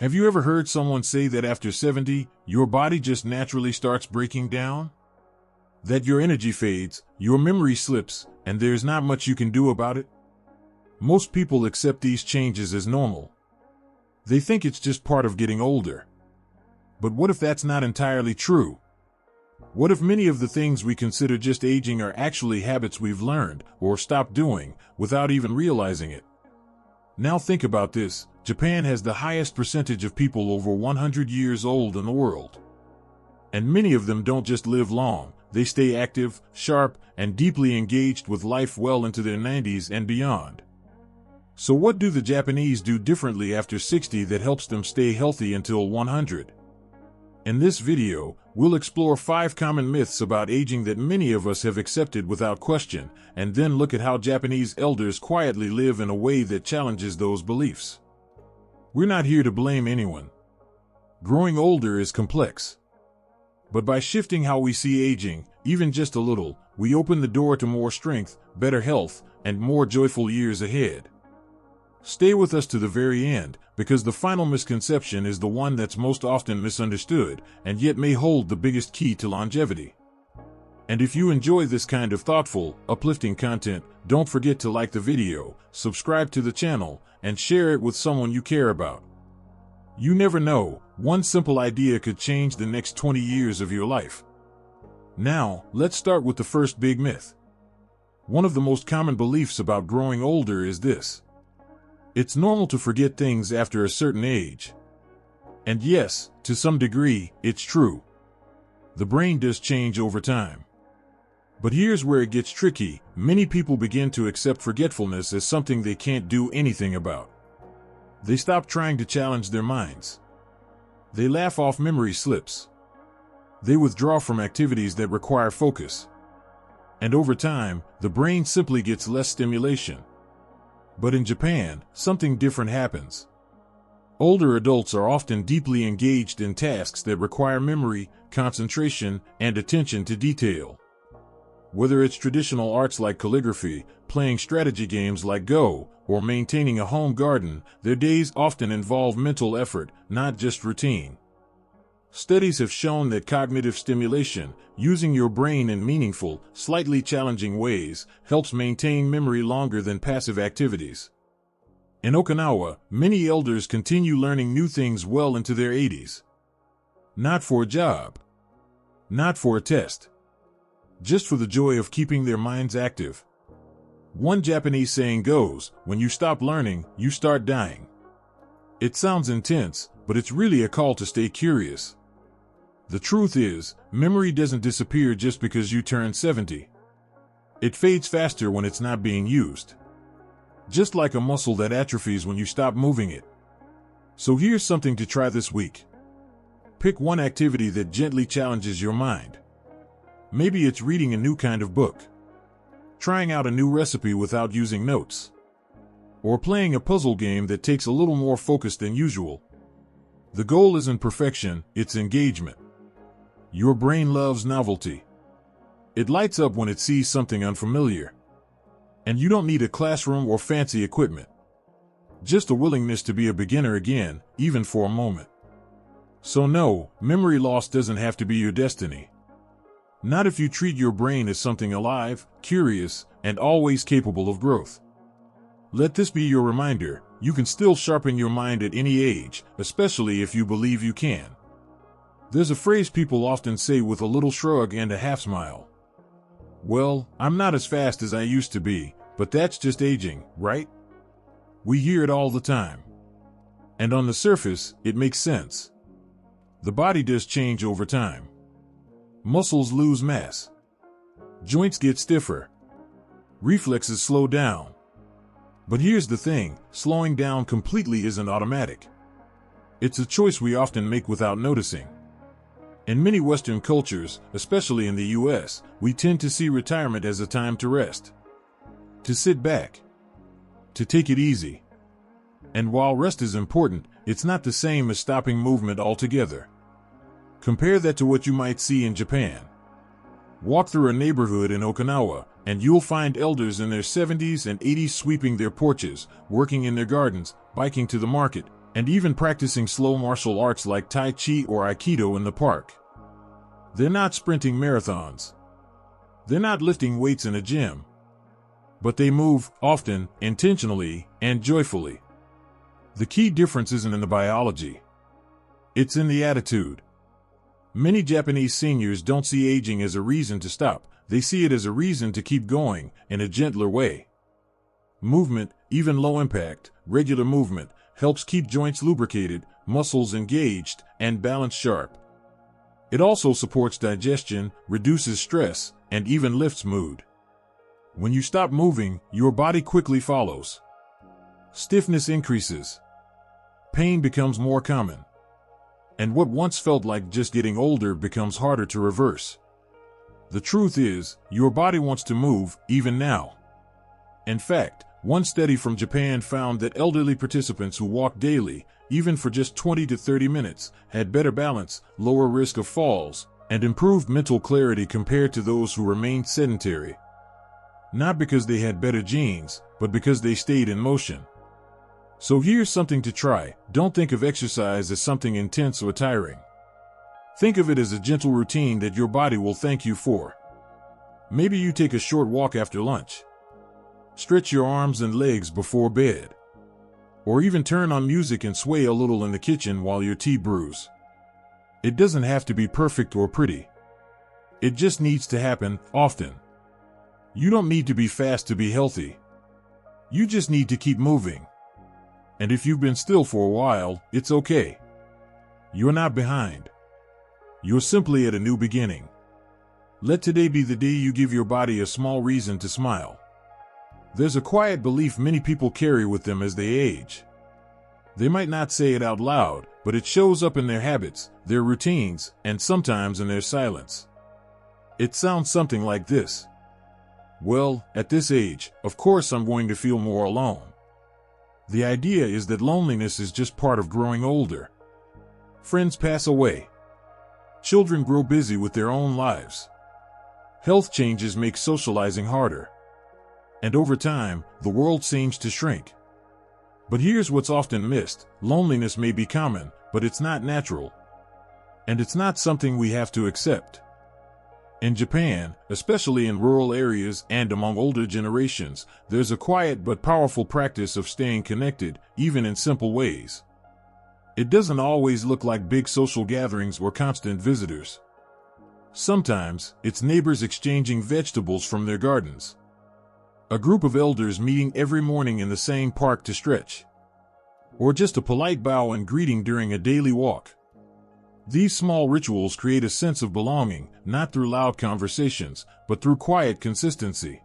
Have you ever heard someone say that after 70, your body just naturally starts breaking down? That your energy fades, your memory slips, and there's not much you can do about it? Most people accept these changes as normal. They think it's just part of getting older. But what if that's not entirely true? What if many of the things we consider just aging are actually habits we've learned or stopped doing without even realizing it? Now think about this. Japan has the highest percentage of people over 100 years old in the world. And many of them don't just live long, they stay active, sharp, and deeply engaged with life well into their 90s and beyond. So what do the Japanese do differently after 60 that helps them stay healthy until 100? In this video, we'll explore 5 common myths about aging that many of us have accepted without question, and then look at how Japanese elders quietly live in a way that challenges those beliefs. We're not here to blame anyone. Growing older is complex. But by shifting how we see aging, even just a little, we open the door to more strength, better health, and more joyful years ahead. Stay with us to the very end, because the final misconception is the one that's most often misunderstood, and yet may hold the biggest key to longevity. And if you enjoy this kind of thoughtful, uplifting content, don't forget to like the video, subscribe to the channel, and share it with someone you care about. You never know, one simple idea could change the next 20 years of your life. Now, let's start with the first big myth. One of the most common beliefs about growing older is this. It's normal to forget things after a certain age. And yes, to some degree, it's true. The brain does change over time. But here's where it gets tricky. Many people begin to accept forgetfulness as something they can't do anything about. They stop trying to challenge their minds. They laugh off memory slips. They withdraw from activities that require focus. And over time, the brain simply gets less stimulation. But in Japan, something different happens. Older adults are often deeply engaged in tasks that require memory, concentration, and attention to detail. Whether it's traditional arts like calligraphy, playing strategy games like Go, or maintaining a home garden, their days often involve mental effort, not just routine. Studies have shown that cognitive stimulation, using your brain in meaningful, slightly challenging ways, helps maintain memory longer than passive activities. In Okinawa, many elders continue learning new things well into their 80s. Not for a job. Not for a test. Just for the joy of keeping their minds active. One Japanese saying goes, when you stop learning, you start dying. It sounds intense, but it's really a call to stay curious. The truth is, memory doesn't disappear just because you turn 70. It fades faster when it's not being used. Just like a muscle that atrophies when you stop moving it. So here's something to try this week. Pick one activity that gently challenges your mind. Maybe it's reading a new kind of book, trying out a new recipe without using notes, or playing a puzzle game that takes a little more focus than usual. The goal isn't perfection, it's engagement. Your brain loves novelty. It lights up when it sees something unfamiliar. And you don't need a classroom or fancy equipment. Just a willingness to be a beginner again, even for a moment. So no, memory loss doesn't have to be your destiny. Not if you treat your brain as something alive, curious, and always capable of growth. Let this be your reminder, you can still sharpen your mind at any age, especially if you believe you can. There's a phrase people often say with a little shrug and a half smile. Well, I'm not as fast as I used to be, but that's just aging, right? We hear it all the time. And on the surface, it makes sense. The body does change over time. Muscles lose mass. Joints get stiffer. Reflexes slow down. But here's the thing, slowing down completely isn't automatic. It's a choice we often make without noticing. In many Western cultures, especially in the US, we tend to see retirement as a time to rest. To sit back. To take it easy. And while rest is important, it's not the same as stopping movement altogether. Compare that to what you might see in Japan. Walk through a neighborhood in Okinawa, and you'll find elders in their 70s and 80s sweeping their porches, working in their gardens, biking to the market, and even practicing slow martial arts like Tai Chi or Aikido in the park. They're not sprinting marathons. They're not lifting weights in a gym. But they move, often, intentionally, and joyfully. The key difference isn't in the biology. It's in the attitude. Many Japanese seniors don't see aging as a reason to stop. They see it as a reason to keep going, in a gentler way. Movement, even low impact, regular movement, helps keep joints lubricated, muscles engaged, and balance sharp. It also supports digestion, reduces stress, and even lifts mood. When you stop moving, your body quickly follows. Stiffness increases. Pain becomes more common. And what once felt like just getting older becomes harder to reverse. The truth is, your body wants to move, even now. In fact, one study from Japan found that elderly participants who walked daily, even for just 20 to 30 minutes, had better balance, lower risk of falls, and improved mental clarity compared to those who remained sedentary. Not because they had better genes, but because they stayed in motion. So here's something to try. Don't think of exercise as something intense or tiring. Think of it as a gentle routine that your body will thank you for. Maybe you take a short walk after lunch. Stretch your arms and legs before bed. Or even turn on music and sway a little in the kitchen while your tea brews. It doesn't have to be perfect or pretty. It just needs to happen, often. You don't need to be fast to be healthy. You just need to keep moving. And if you've been still for a while, it's okay. You're not behind. You're simply at a new beginning. Let today be the day you give your body a small reason to smile. There's a quiet belief many people carry with them as they age. They might not say it out loud, but it shows up in their habits, their routines, and sometimes in their silence. It sounds something like this. Well, at this age, of course I'm going to feel more alone. The idea is that loneliness is just part of growing older. Friends pass away. Children grow busy with their own lives. Health changes make socializing harder. And over time, the world seems to shrink. But here's what's often missed. Loneliness may be common, but it's not natural. And it's not something we have to accept. In Japan, especially in rural areas and among older generations, there's a quiet but powerful practice of staying connected, even in simple ways. It doesn't always look like big social gatherings or constant visitors. Sometimes, it's neighbors exchanging vegetables from their gardens. A group of elders meeting every morning in the same park to stretch. Or just a polite bow and greeting during a daily walk. These small rituals create a sense of belonging, not through loud conversations, but through quiet consistency.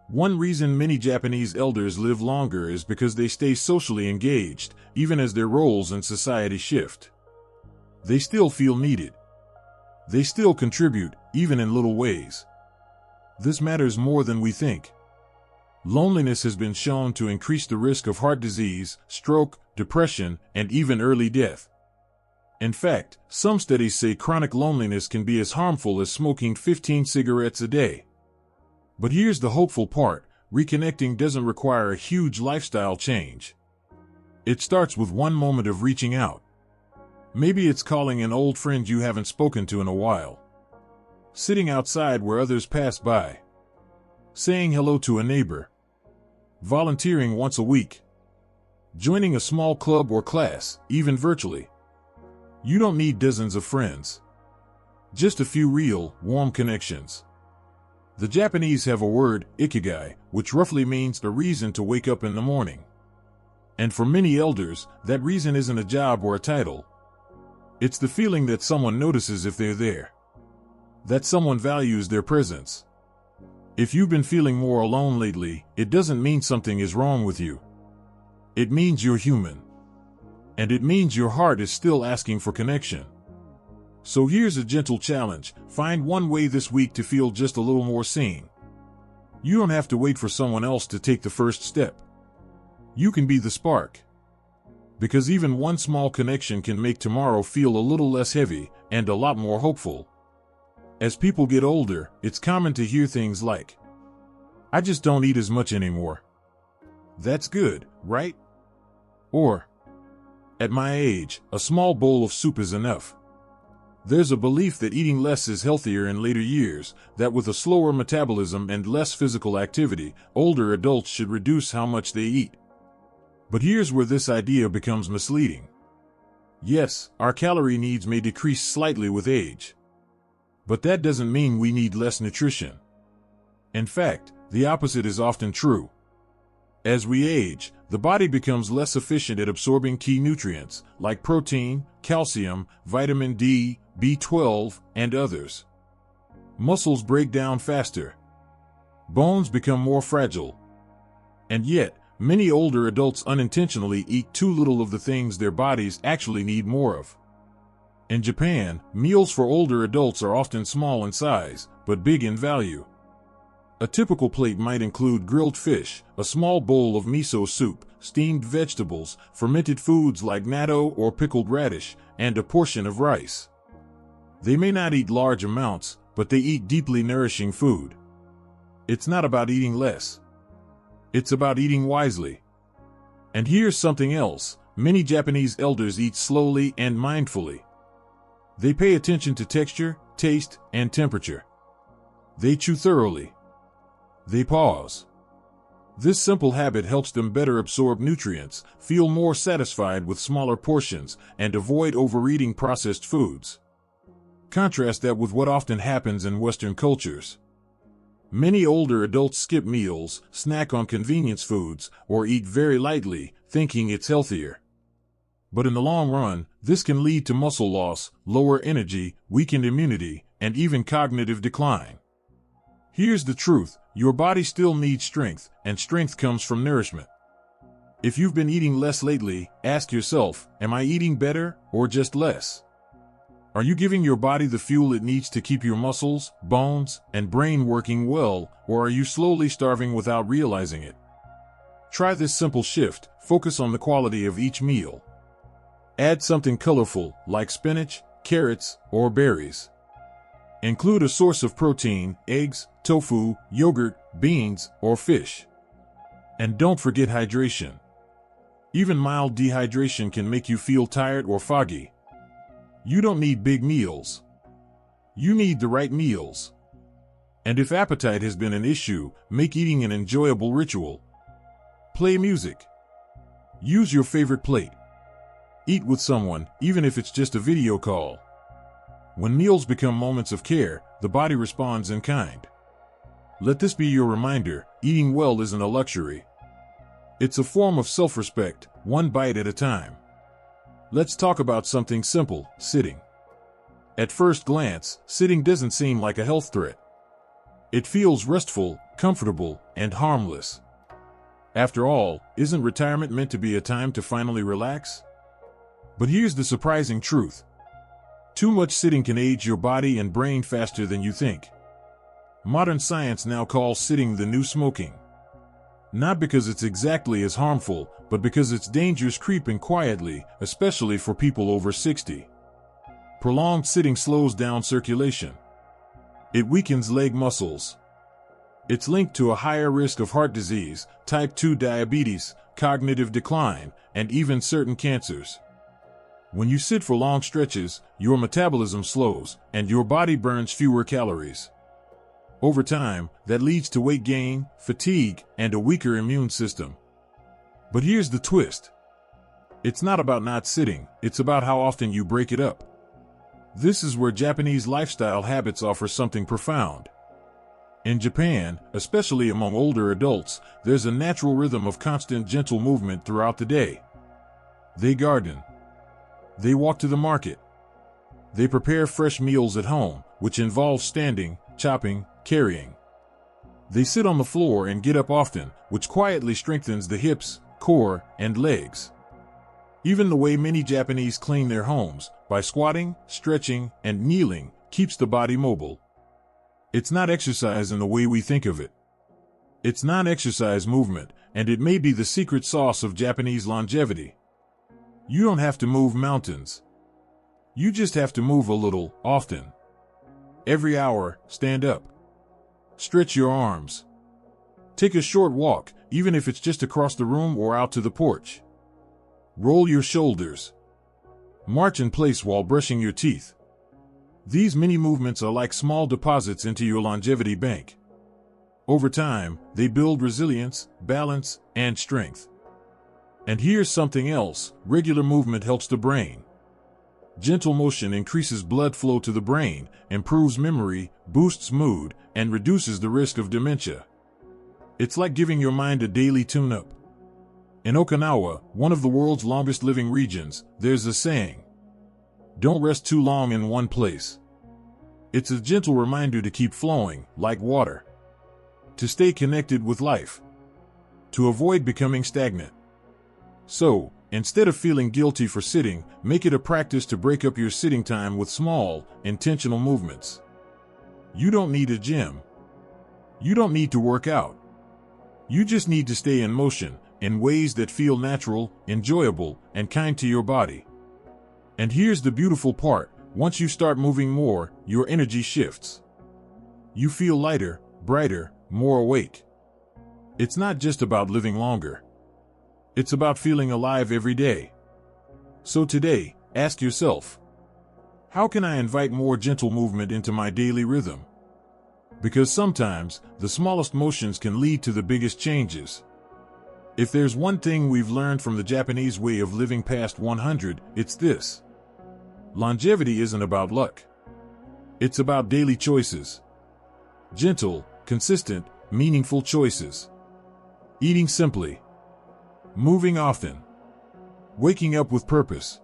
One reason many Japanese elders live longer is because they stay socially engaged, even as their roles in society shift. They still feel needed. They still contribute, even in little ways. This matters more than we think. Loneliness has been shown to increase the risk of heart disease, stroke, depression, and even early death. In fact, some studies say chronic loneliness can be as harmful as smoking 15 cigarettes a day. But here's the hopeful part. Reconnecting doesn't require a huge lifestyle change. It starts with one moment of reaching out. Maybe it's calling an old friend you haven't spoken to in a while. Sitting outside where others pass by. Saying hello to a neighbor. Volunteering once a week. Joining a small club or class, even virtually. You don't need dozens of friends. Just a few real, warm connections. The Japanese have a word, ikigai, which roughly means a reason to wake up in the morning. And for many elders, that reason isn't a job or a title. It's the feeling that someone notices if they're there. That someone values their presence. If you've been feeling more alone lately, it doesn't mean something is wrong with you. It means you're human. And it means your heart is still asking for connection. So here's a gentle challenge. Find one way this week to feel just a little more seen. You don't have to wait for someone else to take the first step. You can be the spark. Because even one small connection can make tomorrow feel a little less heavy and a lot more hopeful. As people get older, it's common to hear things like, "I just don't eat as much anymore." That's good, right? Or, At my age, a small bowl of soup is enough. There's a belief that eating less is healthier in later years, that with a slower metabolism and less physical activity, older adults should reduce how much they eat. But here's where this idea becomes misleading. Yes, our calorie needs may decrease slightly with age. But that doesn't mean we need less nutrition. In fact, the opposite is often true. As we age, the body becomes less efficient at absorbing key nutrients, like protein, calcium, vitamin D, B12, and others. Muscles break down faster. Bones become more fragile. And yet, many older adults unintentionally eat too little of the things their bodies actually need more of. In Japan, meals for older adults are often small in size, but big in value. A typical plate might include grilled fish, a small bowl of miso soup, steamed vegetables, fermented foods like natto or pickled radish, and a portion of rice. They may not eat large amounts, but they eat deeply nourishing food. It's not about eating less. It's about eating wisely. And here's something else. Many Japanese elders eat slowly and mindfully. They pay attention to texture, taste, and temperature. They chew thoroughly. They pause. This simple habit helps them better absorb nutrients, feel more satisfied with smaller portions, and avoid overeating processed foods. Contrast that with what often happens in Western cultures. Many older adults skip meals, snack on convenience foods, or eat very lightly, thinking it's healthier. But in the long run, this can lead to muscle loss, lower energy, weakened immunity, and even cognitive decline. Here's the truth. Your body still needs strength, and strength comes from nourishment. If you've been eating less lately, ask yourself, am I eating better or just less? Are you giving your body the fuel it needs to keep your muscles, bones, and brain working well, or are you slowly starving without realizing it? Try this simple shift. Focus on the quality of each meal. Add something colorful, like spinach, carrots, or berries. Include a source of protein, eggs, tofu, yogurt, beans, or fish. And don't forget hydration. Even mild dehydration can make you feel tired or foggy. You don't need big meals. You need the right meals. And if appetite has been an issue, make eating an enjoyable ritual. Play music. Use your favorite plate. Eat with someone, even if it's just a video call. When meals become moments of care, the body responds in kind. Let this be your reminder, eating well isn't a luxury. It's a form of self-respect, one bite at a time. Let's talk about something simple, sitting. At first glance, sitting doesn't seem like a health threat. It feels restful, comfortable, and harmless. After all, isn't retirement meant to be a time to finally relax? But here's the surprising truth. Too much sitting can age your body and brain faster than you think. Modern science now calls sitting the new smoking. Not because it's exactly as harmful, but because its dangers creep in quietly, especially for people over 60. Prolonged sitting slows down circulation. It weakens leg muscles. It's linked to a higher risk of heart disease, type 2 diabetes, cognitive decline, and even certain cancers. When you sit for long stretches, your metabolism slows, and your body burns fewer calories. Over time, that leads to weight gain, fatigue, and a weaker immune system. But here's the twist. It's not about not sitting, it's about how often you break it up. This is where Japanese lifestyle habits offer something profound. In Japan, especially among older adults, there's a natural rhythm of constant gentle movement throughout the day. They garden. They walk to the market. They prepare fresh meals at home, which involves standing, chopping, carrying. They sit on the floor and get up often, which quietly strengthens the hips, core, and legs. Even the way many Japanese clean their homes, by squatting, stretching, and kneeling, keeps the body mobile. It's not exercise in the way we think of it. It's non-exercise movement, and it may be the secret sauce of Japanese longevity. You don't have to move mountains. You just have to move a little, often. Every hour, stand up. Stretch your arms. Take a short walk, even if it's just across the room or out to the porch. Roll your shoulders. March in place while brushing your teeth. These mini movements are like small deposits into your longevity bank. Over time, they build resilience, balance, and strength. And here's something else: regular movement helps the brain. Gentle motion increases blood flow to the brain, improves memory, boosts mood, and reduces the risk of dementia. It's like giving your mind a daily tune-up. In Okinawa, one of the world's longest living regions, there's a saying: don't rest too long in one place. It's a gentle reminder to keep flowing, like water. To stay connected with life. To avoid becoming stagnant. So, instead of feeling guilty for sitting, make it a practice to break up your sitting time with small, intentional movements. You don't need a gym. You don't need to work out. You just need to stay in motion, in ways that feel natural, enjoyable, and kind to your body. And here's the beautiful part: once you start moving more, your energy shifts. You feel lighter, brighter, more awake. It's not just about living longer. It's about feeling alive every day. So today, ask yourself, how can I invite more gentle movement into my daily rhythm? Because sometimes, the smallest motions can lead to the biggest changes. If there's one thing we've learned from the Japanese way of living past 100, it's this: longevity isn't about luck. It's about daily choices. Gentle, consistent, meaningful choices. Eating simply. Moving often. Waking up with purpose.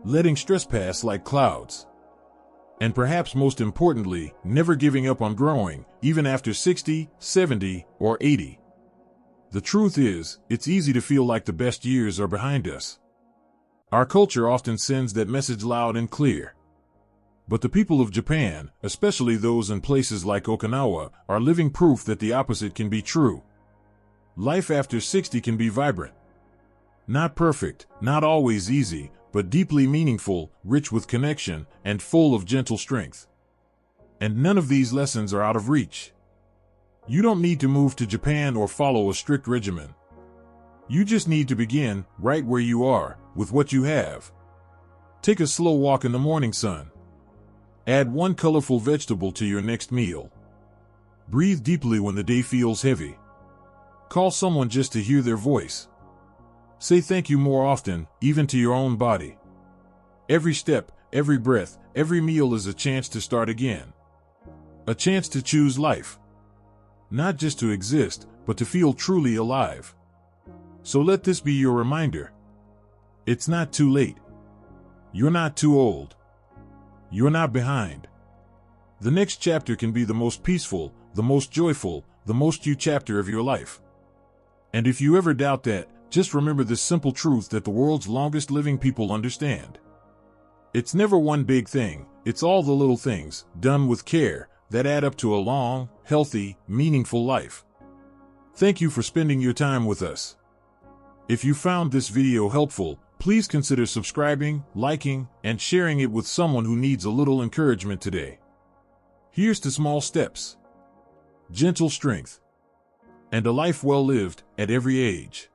Letting stress pass like clouds. And perhaps most importantly, never giving up on growing, even after 60, 70, or 80. The truth is, it's easy to feel like the best years are behind us. Our culture often sends that message loud and clear. But the people of Japan, especially those in places like Okinawa, are living proof that the opposite can be true. Life after 60 can be vibrant. Not perfect, not always easy, but deeply meaningful, rich with connection, and full of gentle strength. And none of these lessons are out of reach. You don't need to move to Japan or follow a strict regimen. You just need to begin, right where you are, with what you have. Take a slow walk in the morning sun. Add one colorful vegetable to your next meal. Breathe deeply when the day feels heavy. Call someone just to hear their voice. Say thank you more often, even to your own body. Every step, every breath, every meal is a chance to start again. A chance to choose life. Not just to exist, but to feel truly alive. So let this be your reminder. It's not too late. You're not too old. You're not behind. The next chapter can be the most peaceful, the most joyful, the most you chapter of your life. And if you ever doubt that, just remember this simple truth that the world's longest living people understand. It's never one big thing, it's all the little things, done with care, that add up to a long, healthy, meaningful life. Thank you for spending your time with us. If you found this video helpful, please consider subscribing, liking, and sharing it with someone who needs a little encouragement today. Here's to small steps, gentle strength, and a life well lived at every age.